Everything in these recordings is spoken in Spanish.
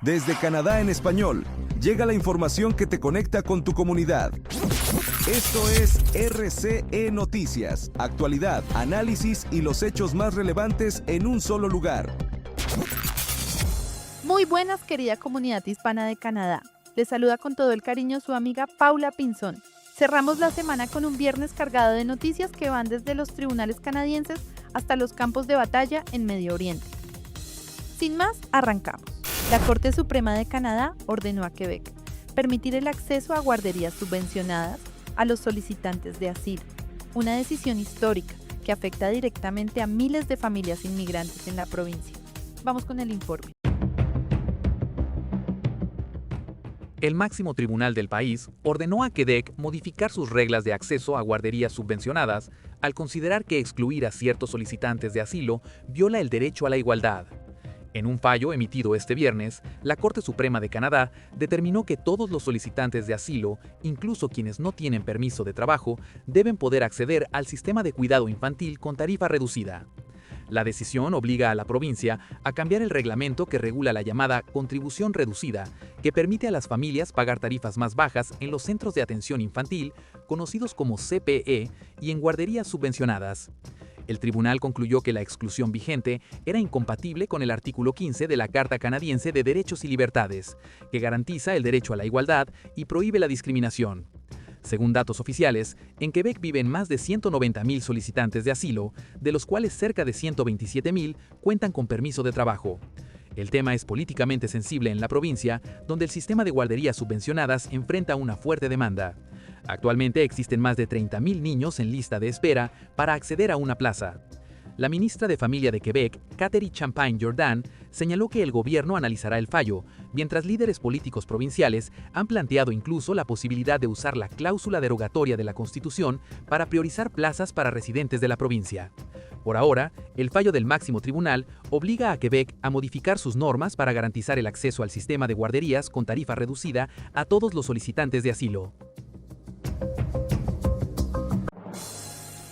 Desde Canadá en español, llega la información que te conecta con tu comunidad. Esto es RCE Noticias, actualidad, análisis y los hechos más relevantes en un solo lugar. Muy buenas, querida comunidad hispana de Canadá. Les saluda con todo el cariño su amiga Paula Pinzón. Cerramos la semana con un viernes cargado de noticias que van desde los tribunales canadienses hasta los campos de batalla en Medio Oriente. Sin más, arrancamos. La Corte Suprema de Canadá ordenó a Quebec permitir el acceso a guarderías subvencionadas a los solicitantes de asilo, una decisión histórica que afecta directamente a miles de familias inmigrantes en la provincia. Vamos con el informe. El máximo tribunal del país ordenó a Quebec modificar sus reglas de acceso a guarderías subvencionadas al considerar que excluir a ciertos solicitantes de asilo viola el derecho a la igualdad. En un fallo emitido este viernes, la Corte Suprema de Canadá determinó que todos los solicitantes de asilo, incluso quienes no tienen permiso de trabajo, deben poder acceder al sistema de cuidado infantil con tarifa reducida. La decisión obliga a la provincia a cambiar el reglamento que regula la llamada contribución reducida, que permite a las familias pagar tarifas más bajas en los centros de atención infantil, conocidos como CPE, y en guarderías subvencionadas. El tribunal concluyó que la exclusión vigente era incompatible con el artículo 15 de la Carta Canadiense de Derechos y Libertades, que garantiza el derecho a la igualdad y prohíbe la discriminación. Según datos oficiales, en Quebec viven más de 190,000 solicitantes de asilo, de los cuales cerca de 127,000 cuentan con permiso de trabajo. El tema es políticamente sensible en la provincia, donde el sistema de guarderías subvencionadas enfrenta una fuerte demanda. Actualmente existen más de 30,000 niños en lista de espera para acceder a una plaza. La ministra de Familia de Quebec, Catherine Champagne-Jourdan, señaló que el gobierno analizará el fallo, mientras líderes políticos provinciales han planteado incluso la posibilidad de usar la cláusula derogatoria de la Constitución para priorizar plazas para residentes de la provincia. Por ahora, el fallo del máximo tribunal obliga a Quebec a modificar sus normas para garantizar el acceso al sistema de guarderías con tarifa reducida a todos los solicitantes de asilo.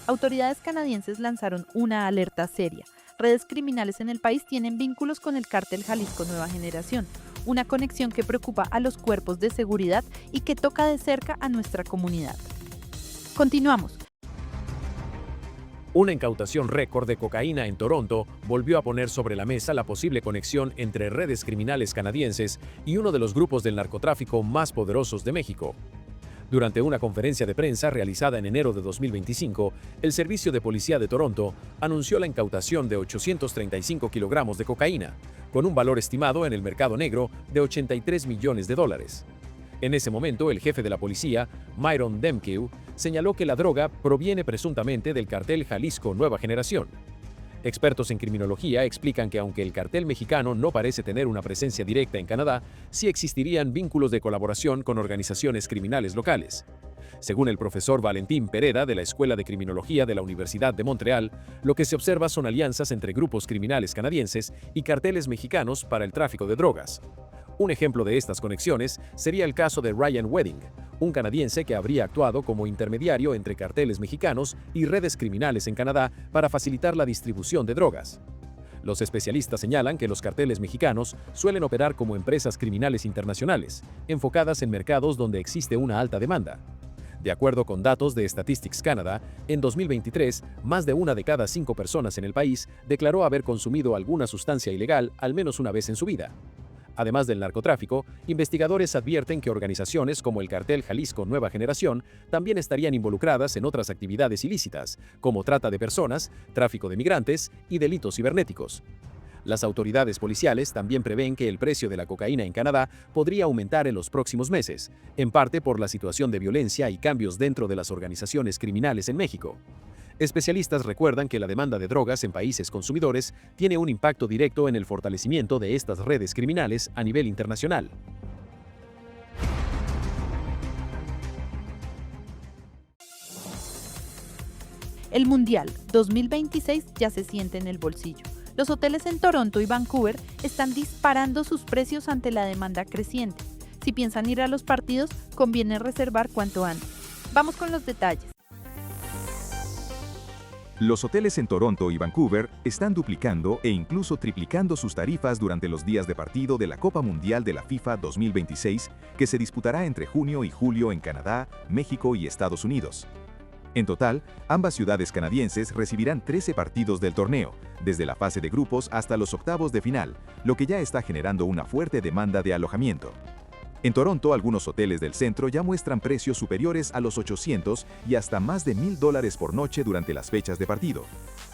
Autoridades canadienses lanzaron una alerta seria. Redes criminales en el país tienen vínculos con el cártel Jalisco Nueva Generación, una conexión que preocupa a los cuerpos de seguridad y que toca de cerca a nuestra comunidad. Continuamos. Una incautación récord de cocaína en Toronto volvió a poner sobre la mesa la posible conexión entre redes criminales canadienses y uno de los grupos del narcotráfico más poderosos de México. Durante una conferencia de prensa realizada en enero de 2025, el Servicio de Policía de Toronto anunció la incautación de 835 kilogramos de cocaína, con un valor estimado en el mercado negro de $83 millones. En ese momento, el jefe de la policía, Myron Demkiw, señaló que la droga proviene presuntamente del cartel Jalisco Nueva Generación. Expertos en criminología explican que aunque el cartel mexicano no parece tener una presencia directa en Canadá, sí existirían vínculos de colaboración con organizaciones criminales locales. Según el profesor Valentín Pereda de la Escuela de Criminología de la Universidad de Montreal, lo que se observa son alianzas entre grupos criminales canadienses y carteles mexicanos para el tráfico de drogas. Un ejemplo de estas conexiones sería el caso de Ryan Wedding, un canadiense que habría actuado como intermediario entre carteles mexicanos y redes criminales en Canadá para facilitar la distribución de drogas. Los especialistas señalan que los carteles mexicanos suelen operar como empresas criminales internacionales, enfocadas en mercados donde existe una alta demanda. De acuerdo con datos de Statistics Canada, en 2023, más de 1 de cada 5 personas en el país declaró haber consumido alguna sustancia ilegal al menos una vez en su vida. Además del narcotráfico, investigadores advierten que organizaciones como el cartel Jalisco Nueva Generación también estarían involucradas en otras actividades ilícitas, como trata de personas, tráfico de migrantes y delitos cibernéticos. Las autoridades policiales también prevén que el precio de la cocaína en Canadá podría aumentar en los próximos meses, en parte por la situación de violencia y cambios dentro de las organizaciones criminales en México. Especialistas recuerdan que la demanda de drogas en países consumidores tiene un impacto directo en el fortalecimiento de estas redes criminales a nivel internacional. El Mundial 2026 ya se siente en el bolsillo. Los hoteles en Toronto y Vancouver están disparando sus precios ante la demanda creciente. Si piensan ir a los partidos, conviene reservar cuanto antes. Vamos con los detalles. Los hoteles en Toronto y Vancouver están duplicando e incluso triplicando sus tarifas durante los días de partido de la Copa Mundial de la FIFA 2026, que se disputará entre junio y julio en Canadá, México y Estados Unidos. En total, ambas ciudades canadienses recibirán 13 partidos del torneo, desde la fase de grupos hasta los octavos de final, lo que ya está generando una fuerte demanda de alojamiento. En Toronto, algunos hoteles del centro ya muestran precios superiores a los 800 y hasta más de $1,000 por noche durante las fechas de partido.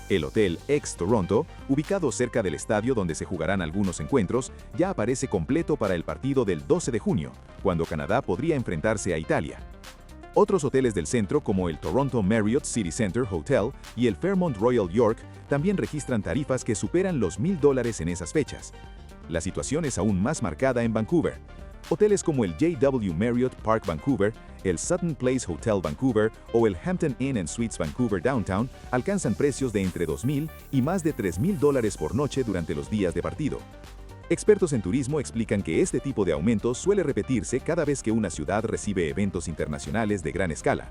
El Hotel X Toronto, ubicado cerca del estadio donde se jugarán algunos encuentros, ya aparece completo para el partido del 12 de junio, cuando Canadá podría enfrentarse a Italia. Otros hoteles del centro, como el Toronto Marriott City Center Hotel y el Fairmont Royal York, también registran tarifas que superan los $1,000 en esas fechas. La situación es aún más marcada en Vancouver. Hoteles como el JW Marriott Park Vancouver, el Sutton Place Hotel Vancouver o el Hampton Inn & Suites Vancouver Downtown alcanzan precios de entre $2,000 y más de $3,000 por noche durante los días de partido. Expertos en turismo explican que este tipo de aumentos suele repetirse cada vez que una ciudad recibe eventos internacionales de gran escala.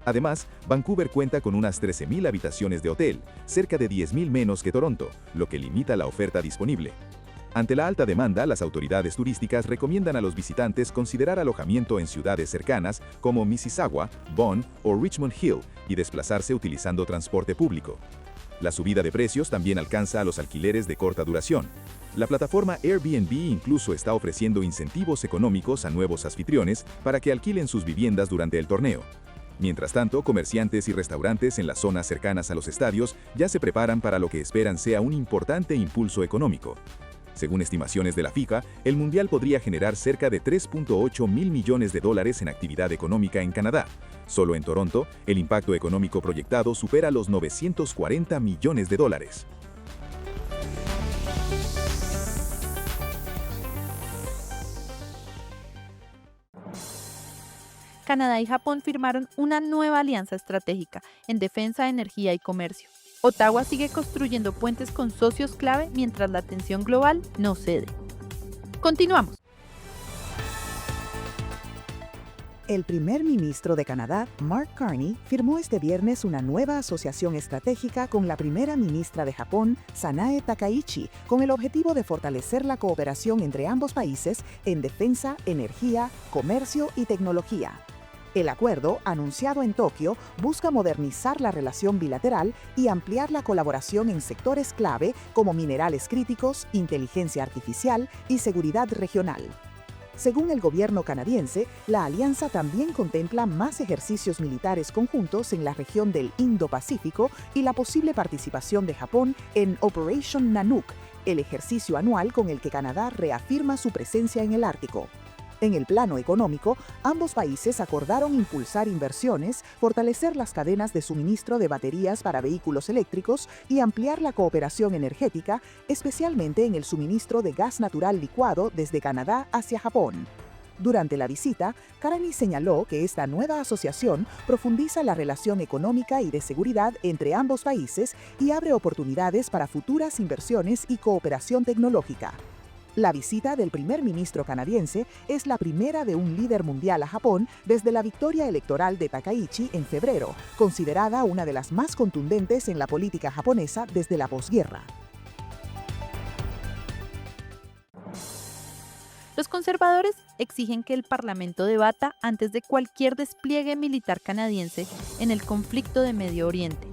Además, Vancouver cuenta con unas 13,000 habitaciones de hotel, cerca de 10,000 menos que Toronto, lo que limita la oferta disponible. Ante la alta demanda, las autoridades turísticas recomiendan a los visitantes considerar alojamiento en ciudades cercanas como Mississauga, Vaughan o Richmond Hill y desplazarse utilizando transporte público. La subida de precios también alcanza a los alquileres de corta duración. La plataforma Airbnb incluso está ofreciendo incentivos económicos a nuevos anfitriones para que alquilen sus viviendas durante el torneo. Mientras tanto, comerciantes y restaurantes en las zonas cercanas a los estadios ya se preparan para lo que esperan sea un importante impulso económico. Según estimaciones de la FIFA, el Mundial podría generar cerca de $3.8 mil millones en actividad económica en Canadá. Solo en Toronto, el impacto económico proyectado supera los $940 millones. Canadá y Japón firmaron una nueva alianza estratégica en defensa, energía y comercio. Ottawa sigue construyendo puentes con socios clave mientras la tensión global no cede. Continuamos. El primer ministro de Canadá, Mark Carney, firmó este viernes una nueva asociación estratégica con la primera ministra de Japón, Sanae Takaichi, con el objetivo de fortalecer la cooperación entre ambos países en defensa, energía, comercio y tecnología. El acuerdo, anunciado en Tokio, busca modernizar la relación bilateral y ampliar la colaboración en sectores clave como minerales críticos, inteligencia artificial y seguridad regional. Según el gobierno canadiense, la alianza también contempla más ejercicios militares conjuntos en la región del Indo-Pacífico y la posible participación de Japón en Operation Nanook, el ejercicio anual con el que Canadá reafirma su presencia en el Ártico. En el plano económico, ambos países acordaron impulsar inversiones, fortalecer las cadenas de suministro de baterías para vehículos eléctricos y ampliar la cooperación energética, especialmente en el suministro de gas natural licuado desde Canadá hacia Japón. Durante la visita, Carney señaló que esta nueva asociación profundiza la relación económica y de seguridad entre ambos países y abre oportunidades para futuras inversiones y cooperación tecnológica. La visita del primer ministro canadiense es la primera de un líder mundial a Japón desde la victoria electoral de Takaichi en febrero, considerada una de las más contundentes en la política japonesa desde la posguerra. Los conservadores exigen que el Parlamento debata antes de cualquier despliegue militar canadiense en el conflicto de Medio Oriente,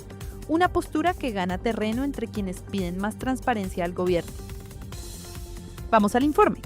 una postura que gana terreno entre quienes piden más transparencia al gobierno. Vamos al informe.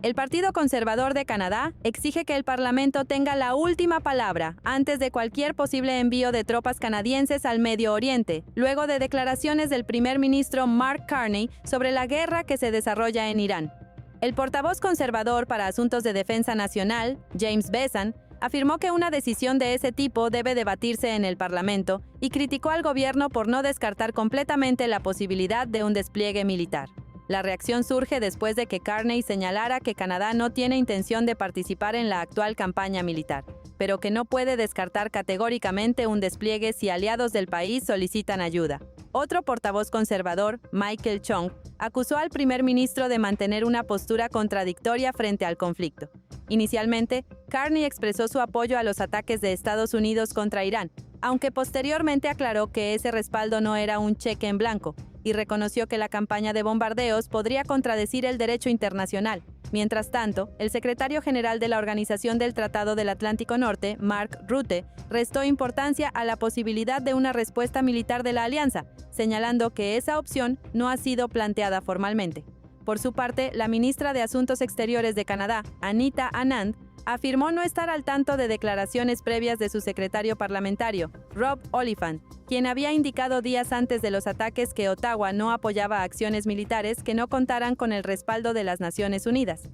El Partido Conservador de Canadá exige que el Parlamento tenga la última palabra antes de cualquier posible envío de tropas canadienses al Medio Oriente, luego de declaraciones del primer ministro Mark Carney sobre la guerra que se desarrolla en Irán. El portavoz conservador para Asuntos de Defensa Nacional, James Besan, afirmó que una decisión de ese tipo debe debatirse en el Parlamento y criticó al gobierno por no descartar completamente la posibilidad de un despliegue militar. La reacción surge después de que Carney señalara que Canadá no tiene intención de participar en la actual campaña militar, pero que no puede descartar categóricamente un despliegue si aliados del país solicitan ayuda. Otro portavoz conservador, Michael Chong, acusó al primer ministro de mantener una postura contradictoria frente al conflicto. Inicialmente, Carney expresó su apoyo a los ataques de Estados Unidos contra Irán, aunque posteriormente aclaró que ese respaldo no era un cheque en blanco y reconoció que la campaña de bombardeos podría contradecir el derecho internacional. Mientras tanto, el secretario general de la Organización del Tratado del Atlántico Norte, Mark Rutte, restó importancia a la posibilidad de una respuesta militar de la alianza, señalando que esa opción no ha sido planteada formalmente. Por su parte, la ministra de Asuntos Exteriores de Canadá, Anita Anand, afirmó no estar al tanto de declaraciones previas de su secretario parlamentario, Rob Oliphant, quien había indicado días antes de los ataques que Ottawa no apoyaba acciones militares que no contaran con el respaldo de las Naciones Unidas.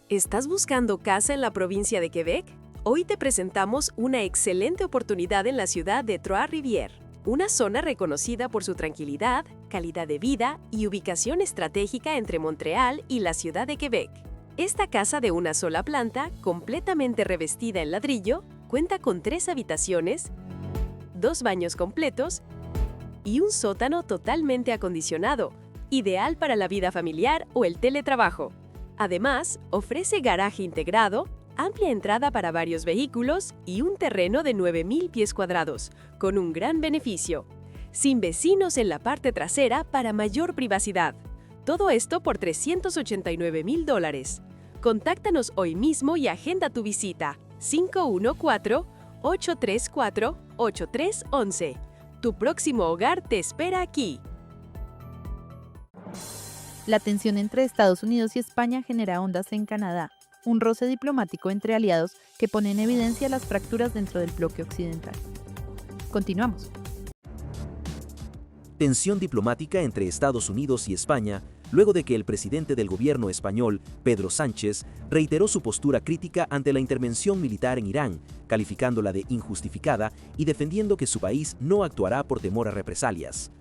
¿Estás buscando casa en la provincia de Quebec? Hoy te presentamos una excelente oportunidad en la ciudad de Trois-Rivières, una zona reconocida por su tranquilidad, calidad de vida y ubicación estratégica entre Montreal y la ciudad de Quebec. Esta casa de una sola planta, completamente revestida en ladrillo, cuenta con 3 habitaciones, 2 baños completos y un sótano totalmente acondicionado, ideal para la vida familiar o el teletrabajo. Además, ofrece garaje integrado, amplia entrada para varios vehículos y un terreno de 9,000 pies cuadrados, con un gran beneficio. Sin vecinos en la parte trasera para mayor privacidad. Todo esto por $389,000. Contáctanos hoy mismo y agenda tu visita. 514-834-8311. Tu próximo hogar te espera aquí. La tensión entre Estados Unidos y España genera ondas en Canadá, un roce diplomático entre aliados que pone en evidencia las fracturas dentro del bloque occidental. Continuamos. Tensión diplomática entre Estados Unidos y España, luego de que el presidente del gobierno español, Pedro Sánchez, reiteró su postura crítica ante la intervención militar en Irán, calificándola de injustificada y defendiendo que su país no actuará por temor a represalias.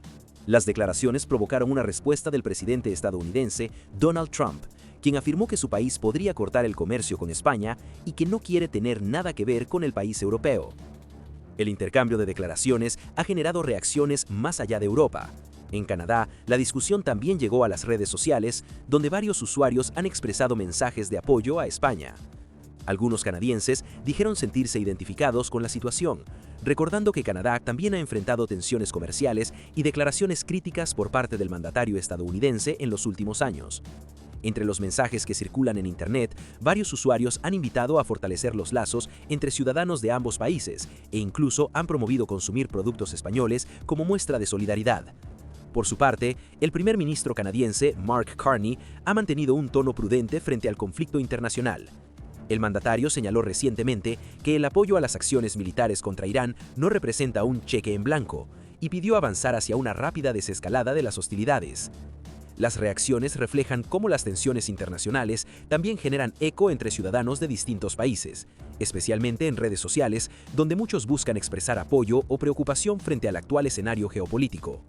Las declaraciones provocaron una respuesta del presidente estadounidense, Donald Trump, quien afirmó que su país podría cortar el comercio con España y que no quiere tener nada que ver con el país europeo. El intercambio de declaraciones ha generado reacciones más allá de Europa. En Canadá, la discusión también llegó a las redes sociales, donde varios usuarios han expresado mensajes de apoyo a España. Algunos canadienses dijeron sentirse identificados con la situación, recordando que Canadá también ha enfrentado tensiones comerciales y declaraciones críticas por parte del mandatario estadounidense en los últimos años. Entre los mensajes que circulan en Internet, varios usuarios han invitado a fortalecer los lazos entre ciudadanos de ambos países e incluso han promovido consumir productos españoles como muestra de solidaridad. Por su parte, el primer ministro canadiense, Mark Carney, ha mantenido un tono prudente frente al conflicto internacional. El mandatario señaló recientemente que el apoyo a las acciones militares contra Irán no representa un cheque en blanco y pidió avanzar hacia una rápida desescalada de las hostilidades. Las reacciones reflejan cómo las tensiones internacionales también generan eco entre ciudadanos de distintos países, especialmente en redes sociales, donde muchos buscan expresar apoyo o preocupación frente al actual escenario geopolítico.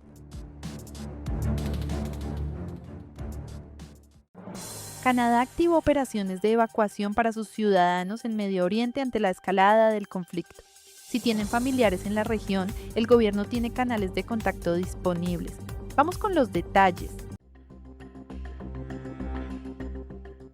Canadá activó operaciones de evacuación para sus ciudadanos en Medio Oriente ante la escalada del conflicto. Si tienen familiares en la región, el gobierno tiene canales de contacto disponibles. Vamos con los detalles.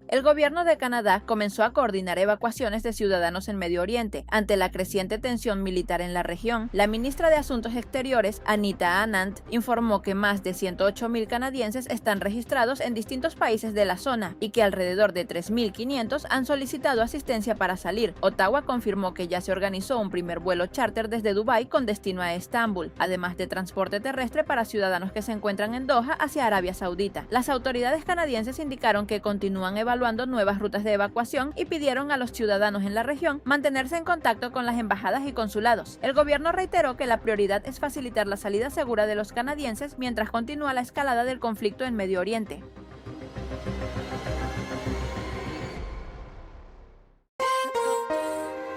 El gobierno de Canadá comenzó a coordinar evacuaciones de ciudadanos en Medio Oriente ante la creciente tensión militar en la región. La ministra de Asuntos Exteriores, Anita Anand, informó que más de 108,000 canadienses están registrados en distintos países de la zona y que alrededor de 3,500 han solicitado asistencia para salir. Ottawa confirmó que ya se organizó un primer vuelo charter desde Dubái con destino a Estambul, además de transporte terrestre para ciudadanos que se encuentran en Doha hacia Arabia Saudita. Las autoridades canadienses indicaron que continúan evaluando nuevas rutas de evacuación y pidieron a los ciudadanos en la región mantenerse en contacto con las embajadas y consulados. El gobierno reiteró que la prioridad es facilitar la salida segura de los canadienses mientras continúa la escalada del conflicto en Medio Oriente.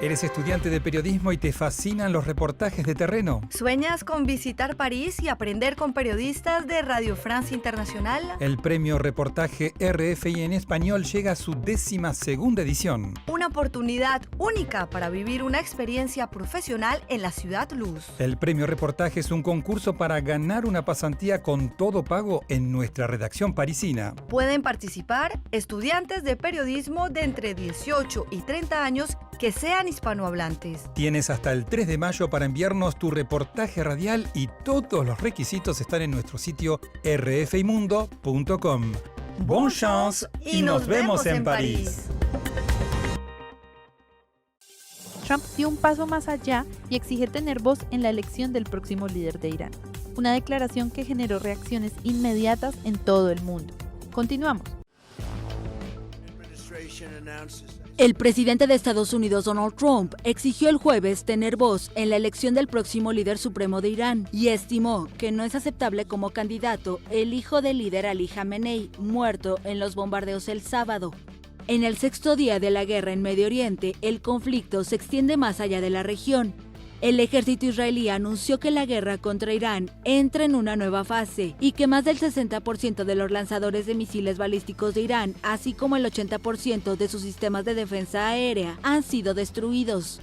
¿Eres estudiante de periodismo y te fascinan los reportajes de terreno? ¿Sueñas con visitar París y aprender con periodistas de Radio France Internacional? El premio Reportaje RFI en Español llega a su 12ª edición. Una oportunidad única para vivir una experiencia profesional en la Ciudad Luz. El premio Reportaje es un concurso para ganar una pasantía con todo pago en nuestra redacción parisina. Pueden participar estudiantes de periodismo de entre 18 y 30 años que sean hispanohablantes. Tienes hasta el 3 de mayo para enviarnos tu reportaje radial y todos los requisitos están en nuestro sitio rfimundo.com. Bon chance y nos vemos en París. Trump dio un paso más allá y exige tener voz en la elección del próximo líder de Irán. Una declaración que generó reacciones inmediatas en todo el mundo. Continuamos. El presidente de Estados Unidos, Donald Trump, exigió el jueves tener voz en la elección del próximo líder supremo de Irán y estimó que no es aceptable como candidato el hijo del líder Ali Khamenei, muerto en los bombardeos el sábado. En el 6º día de la guerra en Medio Oriente, el conflicto se extiende más allá de la región. El ejército israelí anunció que la guerra contra Irán entra en una nueva fase y que más del 60% de los lanzadores de misiles balísticos de Irán, así como el 80% de sus sistemas de defensa aérea, han sido destruidos.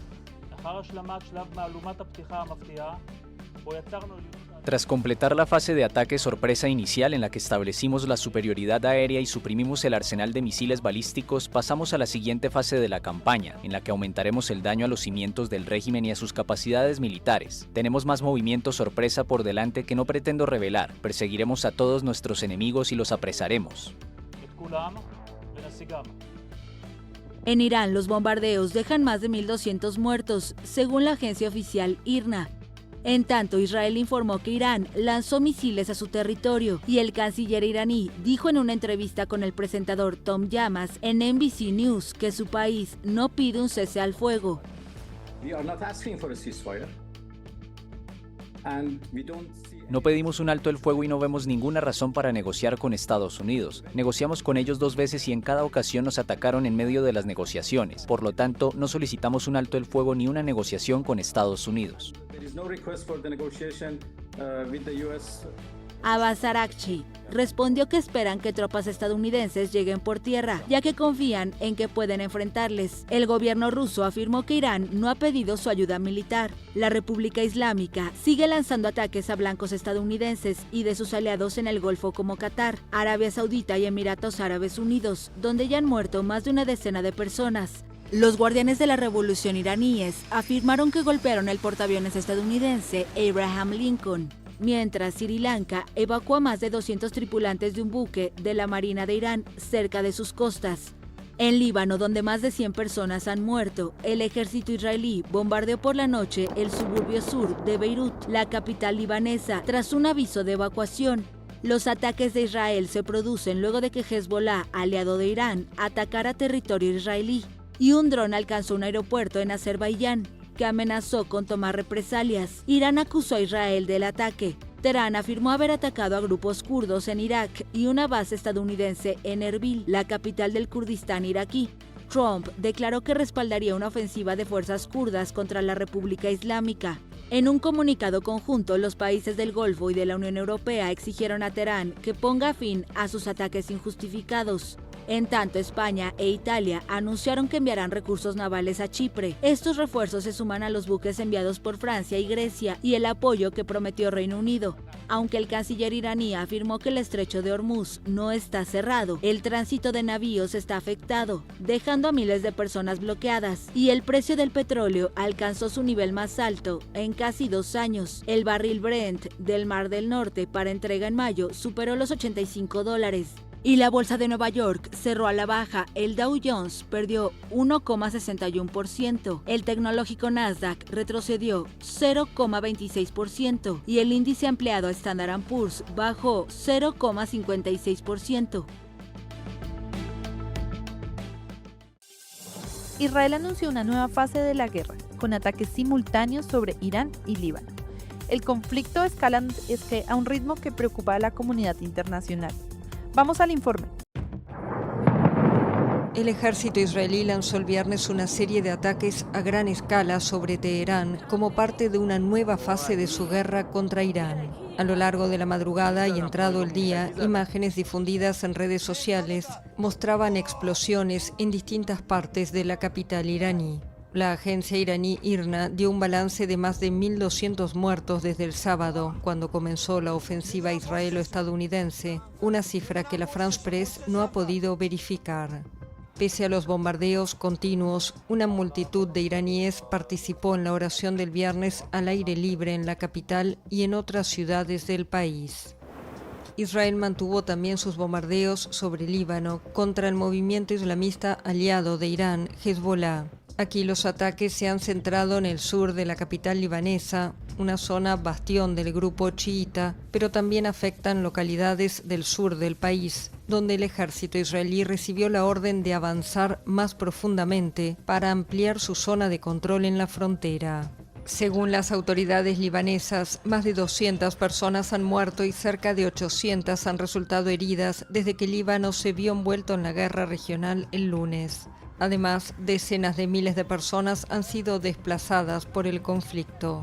Tras completar la fase de ataque sorpresa inicial en la que establecimos la superioridad aérea y suprimimos el arsenal de misiles balísticos, pasamos a la siguiente fase de la campaña, en la que aumentaremos el daño a los cimientos del régimen y a sus capacidades militares. Tenemos más movimientos sorpresa por delante que no pretendo revelar. Perseguiremos a todos nuestros enemigos y los apresaremos. En Irán, los bombardeos dejan más de 1.200 muertos, según la agencia oficial IRNA. En tanto, Israel informó que Irán lanzó misiles a su territorio y el canciller iraní dijo en una entrevista con el presentador Tom Llamas en NBC News que su país no pide un cese al fuego. No pedimos un alto el fuego y no vemos ninguna razón para negociar con Estados Unidos. Negociamos con ellos 2 veces y en cada ocasión nos atacaron en medio de las negociaciones. Por lo tanto, no solicitamos un alto el fuego ni una negociación con Estados Unidos. Abbas Araghchi respondió que esperan que tropas estadounidenses lleguen por tierra, ya que confían en que pueden enfrentarles. El gobierno ruso afirmó que Irán no ha pedido su ayuda militar. La República Islámica sigue lanzando ataques a blancos estadounidenses y de sus aliados en el Golfo como Qatar, Arabia Saudita y Emiratos Árabes Unidos, donde ya han muerto más de una decena de personas. Los guardianes de la revolución iraníes afirmaron que golpearon el portaaviones estadounidense Abraham Lincoln, mientras Sri Lanka evacuó a más de 200 tripulantes de un buque de la Marina de Irán cerca de sus costas. En Líbano, donde más de 100 personas han muerto, el ejército israelí bombardeó por la noche el suburbio sur de Beirut, la capital libanesa, tras un aviso de evacuación. Los ataques de Israel se producen luego de que Hezbollah, aliado de Irán, atacara territorio israelí, y un dron alcanzó un aeropuerto en Azerbaiyán, que amenazó con tomar represalias. Irán acusó a Israel del ataque. Teherán afirmó haber atacado a grupos kurdos en Irak y una base estadounidense en Erbil, la capital del Kurdistán iraquí. Trump declaró que respaldaría una ofensiva de fuerzas kurdas contra la República Islámica. En un comunicado conjunto, los países del Golfo y de la Unión Europea exigieron a Teherán que ponga fin a sus ataques injustificados. En tanto, España e Italia anunciaron que enviarán recursos navales a Chipre. Estos refuerzos se suman a los buques enviados por Francia y Grecia y el apoyo que prometió Reino Unido. Aunque el canciller iraní afirmó que el estrecho de Hormuz no está cerrado, el tránsito de navíos está afectado, dejando a miles de personas bloqueadas, y el precio del petróleo alcanzó su nivel más alto en casi 2 años. El barril Brent del Mar del Norte para entrega en mayo superó los $85. Y la bolsa de Nueva York cerró a la baja. El Dow Jones perdió 1,61%. El tecnológico Nasdaq retrocedió 0,26% y el índice ampliado Standard & Poor's bajó 0,56%. Israel anunció una nueva fase de la guerra, con ataques simultáneos sobre Irán y Líbano. El conflicto escala a un ritmo que preocupa a la comunidad internacional. Vamos al informe. El ejército israelí lanzó el viernes una serie de ataques a gran escala sobre Teherán como parte de una nueva fase de su guerra contra Irán. A lo largo de la madrugada y entrado el día, imágenes difundidas en redes sociales mostraban explosiones en distintas partes de la capital iraní. La agencia iraní IRNA dio un balance de más de 1.200 muertos desde el sábado, cuando comenzó la ofensiva israelo-estadounidense, una cifra que la France Press no ha podido verificar. Pese a los bombardeos continuos, una multitud de iraníes participó en la oración del viernes al aire libre en la capital y en otras ciudades del país. Israel mantuvo también sus bombardeos sobre Líbano contra el movimiento islamista aliado de Irán, Hezbollah. Aquí los ataques se han centrado en el sur de la capital libanesa, una zona bastión del grupo chiita, pero también afectan localidades del sur del país, donde el ejército israelí recibió la orden de avanzar más profundamente para ampliar su zona de control en la frontera. Según las autoridades libanesas, más de 200 personas han muerto y cerca de 800 han resultado heridas desde que Líbano se vio envuelto en la guerra regional el lunes. Además, decenas de miles de personas han sido desplazadas por el conflicto.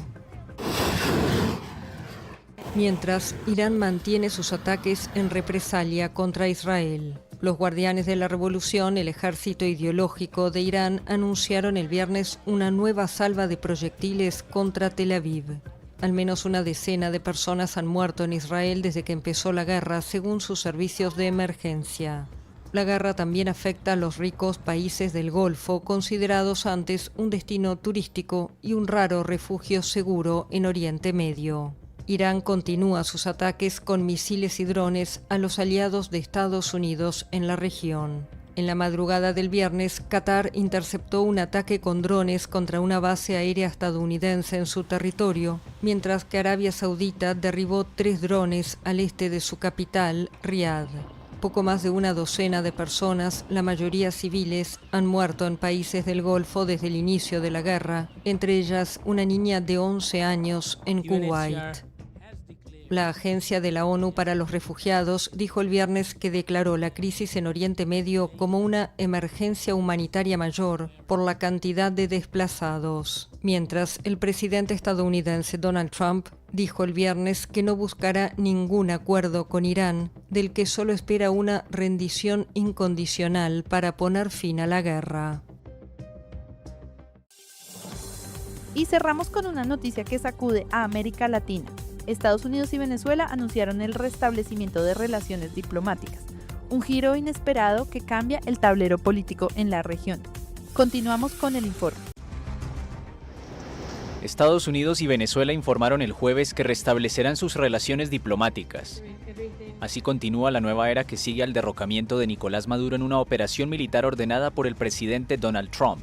Mientras, Irán mantiene sus ataques en represalia contra Israel. Los guardianes de la revolución, el ejército ideológico de Irán, anunciaron el viernes una nueva salva de proyectiles contra Tel Aviv. Al menos una decena de personas han muerto en Israel desde que empezó la guerra, según sus servicios de emergencia. La guerra también afecta a los ricos países del Golfo, considerados antes un destino turístico y un raro refugio seguro en Oriente Medio. Irán continúa sus ataques con misiles y drones a los aliados de Estados Unidos en la región. En la madrugada del viernes, Qatar interceptó un ataque con drones contra una base aérea estadounidense en su territorio, mientras que Arabia Saudita derribó 3 drones al este de su capital, Riad. Poco más de una docena de personas, la mayoría civiles, han muerto en países del Golfo desde el inicio de la guerra, entre ellas una niña de 11 años en Kuwait. La Agencia de la ONU para los Refugiados dijo el viernes que declaró la crisis en Oriente Medio como una emergencia humanitaria mayor por la cantidad de desplazados, mientras el presidente estadounidense Donald Trump dijo el viernes que no buscará ningún acuerdo con Irán, del que solo espera una rendición incondicional para poner fin a la guerra. Y cerramos con una noticia que sacude a América Latina. Estados Unidos y Venezuela anunciaron el restablecimiento de relaciones diplomáticas, un giro inesperado que cambia el tablero político en la región. Continuamos con el informe. Estados Unidos y Venezuela informaron el jueves que restablecerán sus relaciones diplomáticas. Así continúa la nueva era que sigue al derrocamiento de Nicolás Maduro en una operación militar ordenada por el presidente Donald Trump.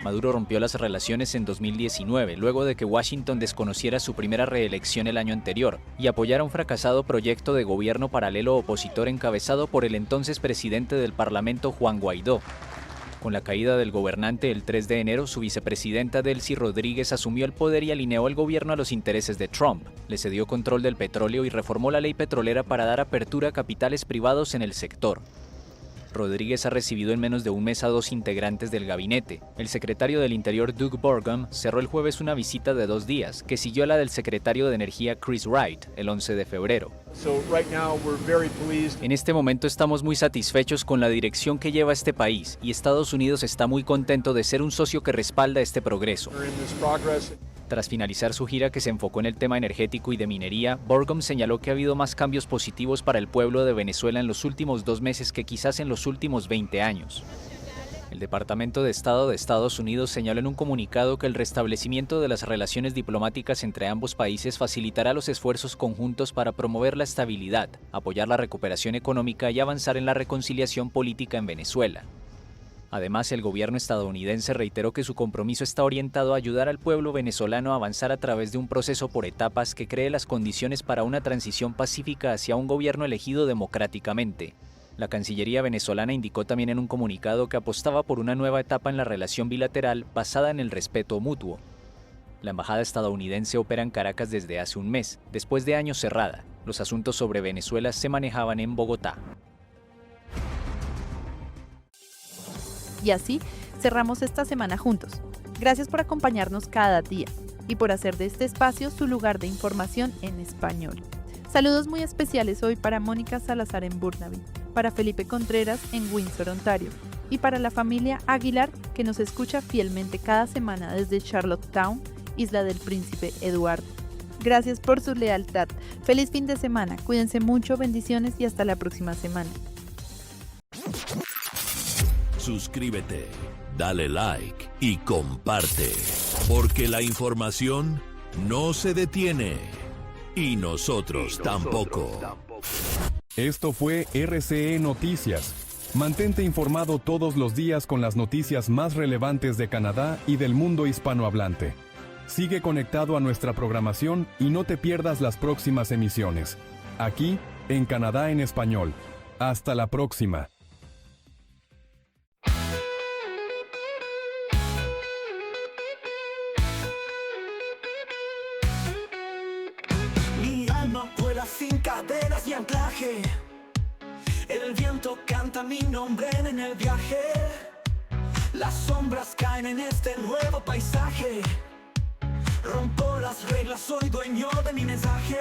Maduro rompió las relaciones en 2019, luego de que Washington desconociera su primera reelección el año anterior y apoyara un fracasado proyecto de gobierno paralelo opositor encabezado por el entonces presidente del Parlamento, Juan Guaidó. Con la caída del gobernante el 3 de enero, su vicepresidenta Delcy Rodríguez asumió el poder y alineó el gobierno a los intereses de Trump. Le cedió control del petróleo y reformó la ley petrolera para dar apertura a capitales privados en el sector. Rodríguez ha recibido en menos de un mes a 2 integrantes del gabinete. El secretario del Interior Doug Burgum cerró el jueves una visita de 2 días, que siguió a la del secretario de Energía Chris Wright el 11 de febrero. En este momento estamos muy satisfechos con la dirección que lleva este país y Estados Unidos está muy contento de ser un socio que respalda este progreso. Tras finalizar su gira que se enfocó en el tema energético y de minería, Burgum señaló que ha habido más cambios positivos para el pueblo de Venezuela en los últimos 2 meses que quizás en los últimos 20 años. El Departamento de Estado de Estados Unidos señaló en un comunicado que el restablecimiento de las relaciones diplomáticas entre ambos países facilitará los esfuerzos conjuntos para promover la estabilidad, apoyar la recuperación económica y avanzar en la reconciliación política en Venezuela. Además, el gobierno estadounidense reiteró que su compromiso está orientado a ayudar al pueblo venezolano a avanzar a través de un proceso por etapas que cree las condiciones para una transición pacífica hacia un gobierno elegido democráticamente. La Cancillería venezolana indicó también en un comunicado que apostaba por una nueva etapa en la relación bilateral basada en el respeto mutuo. La embajada estadounidense opera en Caracas desde hace un mes, después de años cerrada. Los asuntos sobre Venezuela se manejaban en Bogotá. Y así cerramos esta semana juntos. Gracias por acompañarnos cada día y por hacer de este espacio su lugar de información en español. Saludos muy especiales hoy para Mónica Salazar en Burnaby, para Felipe Contreras en Windsor, Ontario, y para la familia Aguilar que nos escucha fielmente cada semana desde Charlottetown, Isla del Príncipe Eduardo. Gracias por su lealtad. Feliz fin de semana. Cuídense mucho, bendiciones y hasta la próxima semana. Suscríbete, dale like y comparte, porque la información no se detiene y nosotros tampoco. Esto fue RCE Noticias. Mantente informado todos los días con las noticias más relevantes de Canadá y del mundo hispanohablante. Sigue conectado a nuestra programación y no te pierdas las próximas emisiones. Aquí, en Canadá en Español. Hasta la próxima. Mi alma vuela sin cadenas ni anclaje. El viento canta mi nombre en el viaje. Las sombras caen en este nuevo paisaje. Rompo las reglas, soy dueño de mi mensaje.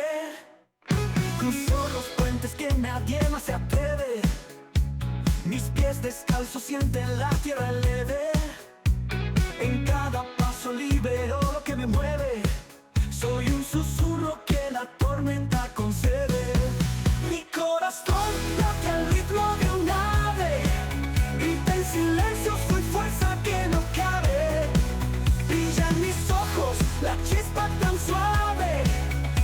Cruzo los puentes que nadie más se atreve. Mis pies descalzos sienten la tierra leve. En cada paso libero lo que me mueve. Soy un susurro que la tormenta concede. Mi corazón late al ritmo de un ave. Grita en silencio, soy fuerza que no cabe. Brilla en mis ojos la chispa tan suave.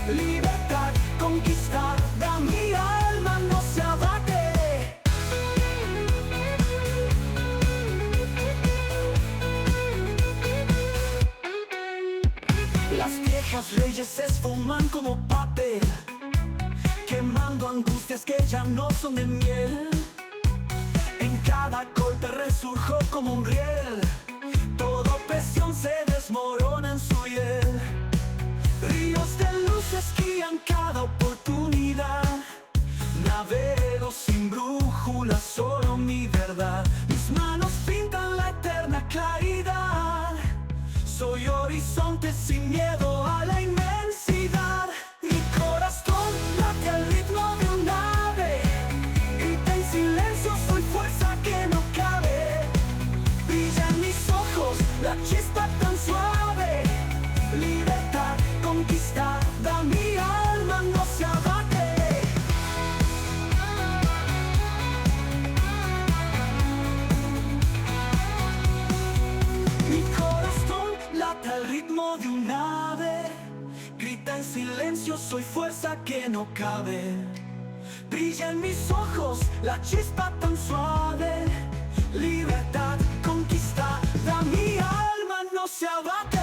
Libertad conquistada, mi alma no se abate. Las viejas leyes se esfuman como papel, quemando angustias que ya no son de miel. En cada golpe resurjo como un riel. Toda opresión se desmorona en su hiel. Ríos de luz esquían cada oportunidad. Navego sin brújula, solo mi verdad. Mis manos pintan la eterna claridad. Soy horizonte sin miedo a la inmensidad. Mi corazón late al ritmo de un ave. Grita en silencio, soy fuerza que no cabe. Brilla en mis ojos la chispa tan suave. Libertad conquistada, mi alma no se abate. Mi corazón late al ritmo de un ave. Grita en silencio, soy fuerza que no cabe. Brilla en mis ojos la chispa tan suave. Libertad conquistada, mi alma no se abate.